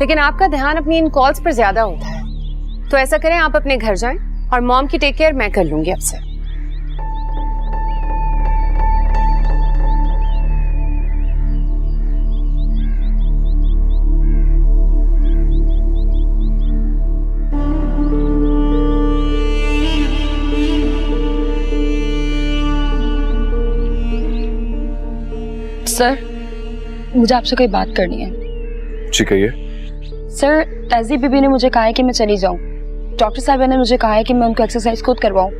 लेकिन आपका ध्यान अपनी इन कॉल्स पर ज्यादा होता है। तो ऐसा करें, आप अपने घर जाएं और मॉम की टेक केयर मैं कर लूंगी आपसे। सर, मुझे आपसे कोई बात करनी है। जी कहिए। सर, तहजीब बीबी ने मुझे कहा है कि मैं चली जाऊं। डॉक्टर साहब ने मुझे कहा है कि मैं उनको एक्सरसाइज खुद करवाऊं।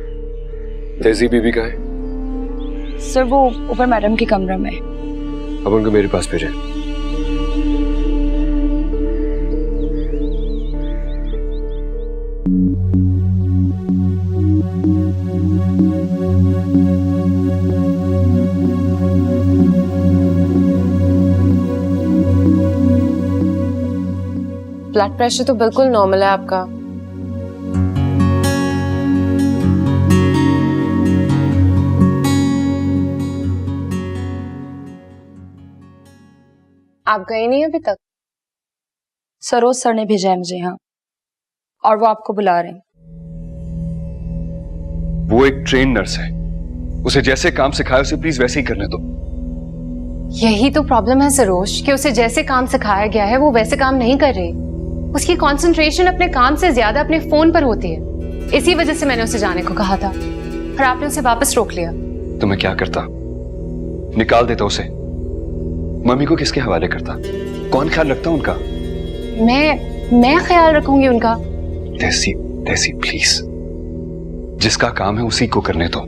तहजीब बीबी कहाँ है? सर, वो ऊपर मैडम के कमरे में। अब उनको मेरे पास भेजें। ब्लड प्रेशर तो बिल्कुल नॉर्मल है आपका। आप गए नहीं अभी तक? सरोज सर ने भेजा है मुझे यहाँ, और वो आपको बुला रहे हैं। वो एक ट्रेन नर्स है, उसे जैसे काम सिखाया उसे प्लीज वैसे ही करने दो। यही तो प्रॉब्लम है सरोज, कि उसे जैसे काम सिखाया गया है वो वैसे काम नहीं कर रही। उसकी कंसंट्रेशन अपने काम से ज्यादा अपने फोन पर होती है। इसी वजह से मैंने उसे जाने को कहा था, पर आपने उसे वापस रोक लिया। तो मैं क्या करता? निकाल देता उसे। मम्मी को किसके हवाले करता? कौन ख्याल रखता उनका? मैं ख्याल रखूंगी उनका। तहसीब प्लीज, जिसका काम है उसी को करने दो,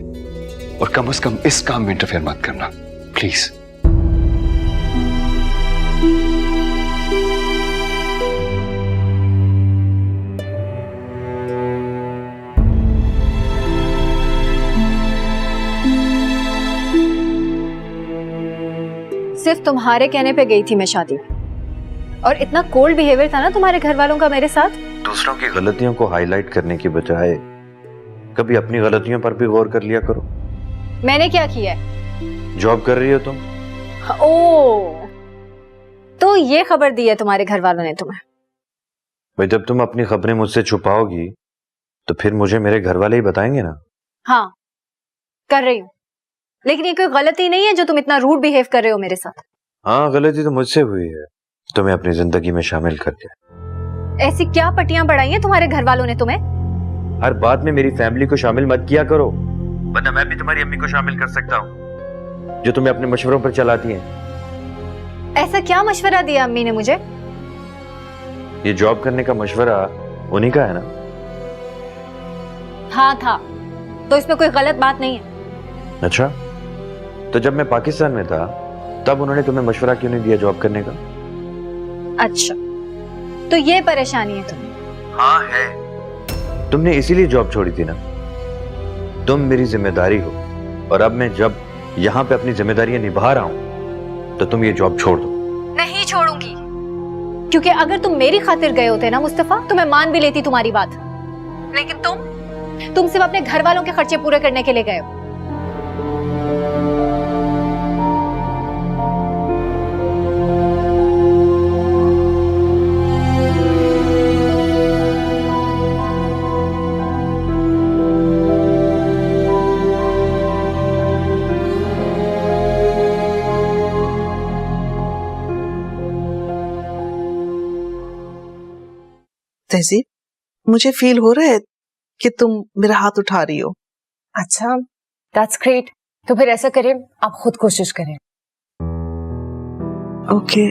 और कम से कम इस काम में इंटरफेयर मत करना प्लीज। सिर्फ तुम्हारे कहने पे गई थी मैं शादी, और इतना कोल्ड बिहेवियर था ना तुम्हारे घर वालों का मेरे साथ। दूसरों की गलतियों को हाईलाइट करने की बजाय कभी अपनी गलतियों पर भी गौर कर लिया करो। मैंने क्या किया है? जॉब कर रही हो तुम। ओ, तो ये खबर दी है तुम्हारे घर वालों ने तुम्हें? भाई, जब तुम अपनी खबरें मुझसे छुपाओगी तो फिर मुझे मेरे घर वाले ही बताएंगे ना। हाँ, कर रही हूँ, लेकिन ये कोई गलती नहीं है जो तुम इतना रूड बिहेव कर रहे हो मेरे साथ। हाँ, गलती तो मुझसे हुई है, तुम्हें अपनी जिंदगी में शामिल करके। ऐसी क्या पट्टियां पढ़ाई हैं तुम्हारे घर वालों ने तुम्हें? हर बात में मेरी फैमिली को शामिल मत किया करो, वरना मैं भी तुम्हारी अम्मी को शामिल कर सकता हूँ, जो तुम्हें अपने मशवरों पर चलाती हैं। ऐसा क्या मशवरा दिया अम्मी ने मुझे? ये जॉब करने का मशवरा उन्हीं का है ना? हाँ था, तो इसमें कोई गलत बात नहीं है। अच्छा, तो जब मैं पाकिस्तान में था तब उन्होंने तुम्हें मशवरा क्यों नहीं दिया जॉब करने का? अच्छा, तो ये परेशानी है तुम्हें? हाँ है। तुमने इसीलिए जॉब छोड़ी थी ना। तुम मेरी जिम्मेदारी हो, और अब मैं जब यहाँ पे अपनी जिम्मेदारियां निभा रहा हूँ तो तुम ये जॉब छोड़ दो। नहीं छोड़ूंगी, क्योंकि अगर तुम मेरी खातिर गए होते ना मुस्तफा, तो मैं मान भी लेती तुम्हारी बात, लेकिन तुम सिर्फ अपने घर वालों के खर्चे पूरे करने के लिए गए हो। तहजीब, मुझे फील हो रहा है कि तुम मेरा हाथ उठा रही हो। अच्छा, दैट्स ग्रेट। तो फिर ऐसा करें, आप खुद कोशिश करें। ओके।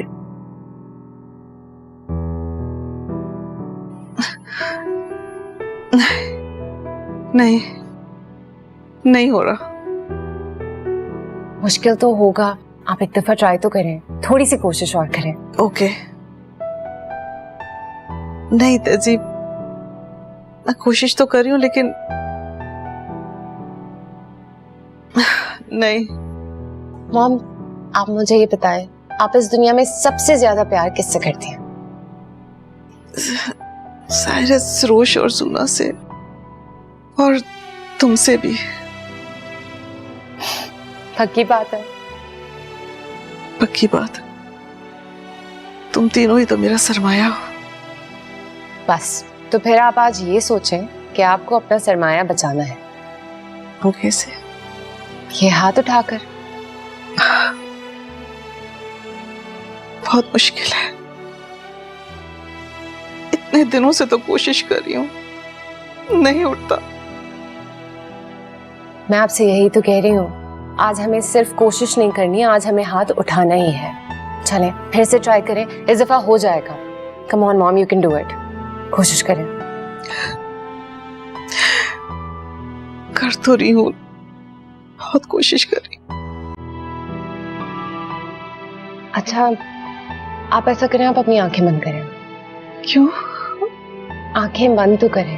नहीं, नहीं हो रहा। मुश्किल तो होगा, आप एक दफा ट्राई तो करें, थोड़ी सी कोशिश और करें। ओके। नहीं तहजीब, मैं कोशिश तो कर रही हूँ, लेकिन नहीं। मॉम, आप मुझे ये बताएं, आप इस दुनिया में सबसे ज्यादा प्यार किससे करती हैं? शायद सरोज और सुना से, और तुमसे भी। पक्की बात है? पक्की बात। तुम तीनों ही तो मेरा सरमाया हो। बस तो फिर आप आज ये सोचें कि आपको अपना सरमाया बचाना है। वो कैसे? ये हाथ उठाकर। बहुत मुश्किल है। इतने दिनों से तो कोशिश कर रही हूँ, नहीं उठता। मैं आपसे यही तो कह रही हूँ, आज हमें सिर्फ कोशिश नहीं करनी, आज हमें हाथ उठाना ही है। चलें फिर से ट्राई करें, इस दफा हो जाएगा। Come on mom, you can do it. कोशिश करें। कर तो रही हूँ, बहुत कोशिश कर रही हूँ। अच्छा आप ऐसा करें, आप अपनी आंखें बंद करें। क्यों? आंखें बंद तो करें।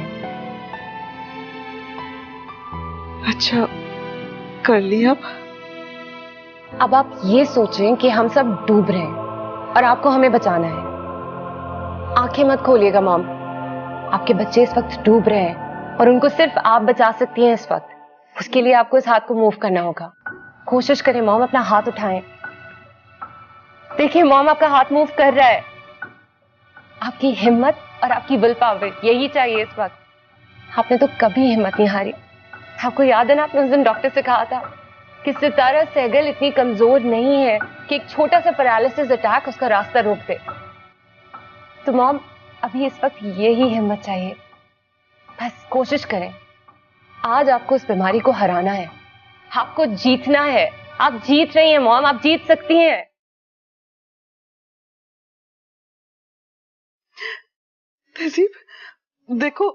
अच्छा कर लिया। अब आप ये सोचें कि हम सब डूब रहे हैं और आपको हमें बचाना है। आंखें मत खोलिएगा मॉम, आपके बच्चे इस वक्त डूब रहे हैं और उनको सिर्फ आप बचा सकती हैं इस वक्त। उसके लिए आपको इस हाथ को मूव करना होगा। कोशिश करें मॉम, अपना हाथ उठाएं। देखिए मॉम, आपका हाथ मूव कर रहा है। आपकी हिम्मत और आपकी विल पावर यही चाहिए इस वक्त। आपने तो कभी हिम्मत नहीं हारी। आपको याद है ना, आपने उस दिन डॉक्टर से कहा था कि सितारा सहगल इतनी कमजोर नहीं है कि एक छोटा सा पैरालिसिस अटैक उसका रास्ता रोक दे। तो मॉम अभी इस वक्त यही हिम्मत चाहिए। बस कोशिश करें। आज आपको इस बीमारी को हराना है, आपको जीतना है। आप जीत रही हैं मॉम, आप जीत सकती हैं। तहजीब देखो,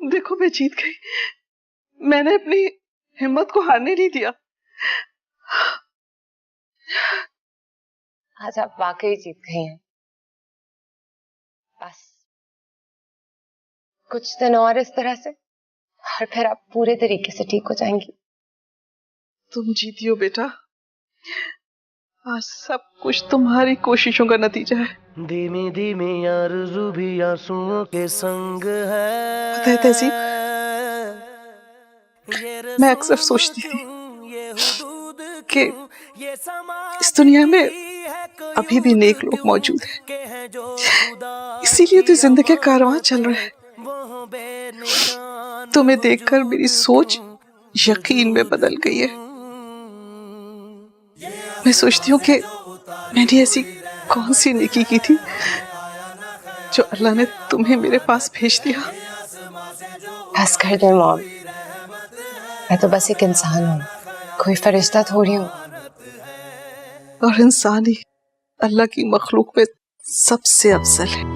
देखो मैं जीत गई। मैंने अपनी हिम्मत को हारने नहीं दिया। आज आप वाकई जीत गई हैं। बस कुछ दिन और इस तरह से और फिर आप पूरे तरीके से ठीक हो जाएंगी। तुम जीती हो बेटा। आज सब कुछ तुम्हारी कोशिशों का नतीजा है। धीमी धीमी आरज़ू भी आंसुओं के संग है। पता है तहजीब, मैं अक्सर सोचती थी कि इस दुनिया में अभी भी नेक लोग मौजूद हैं, इसीलिए तो जिंदगी का कारवां चल रहा है। तुम्हें देखकर मेरी सोच यकीन में बदल गई है। मैं सोचती हूँ कि मैंने ऐसी कौन सी नेकी की थी जो अल्लाह ने तुम्हें मेरे पास भेज दिया। बस कर दे मॉम, मैं तो बस एक इंसान हूँ, कोई फरिश्ता थोड़ी हूँ। और इंसान ही अल्लाह की मखलूक में सबसे अफजल है।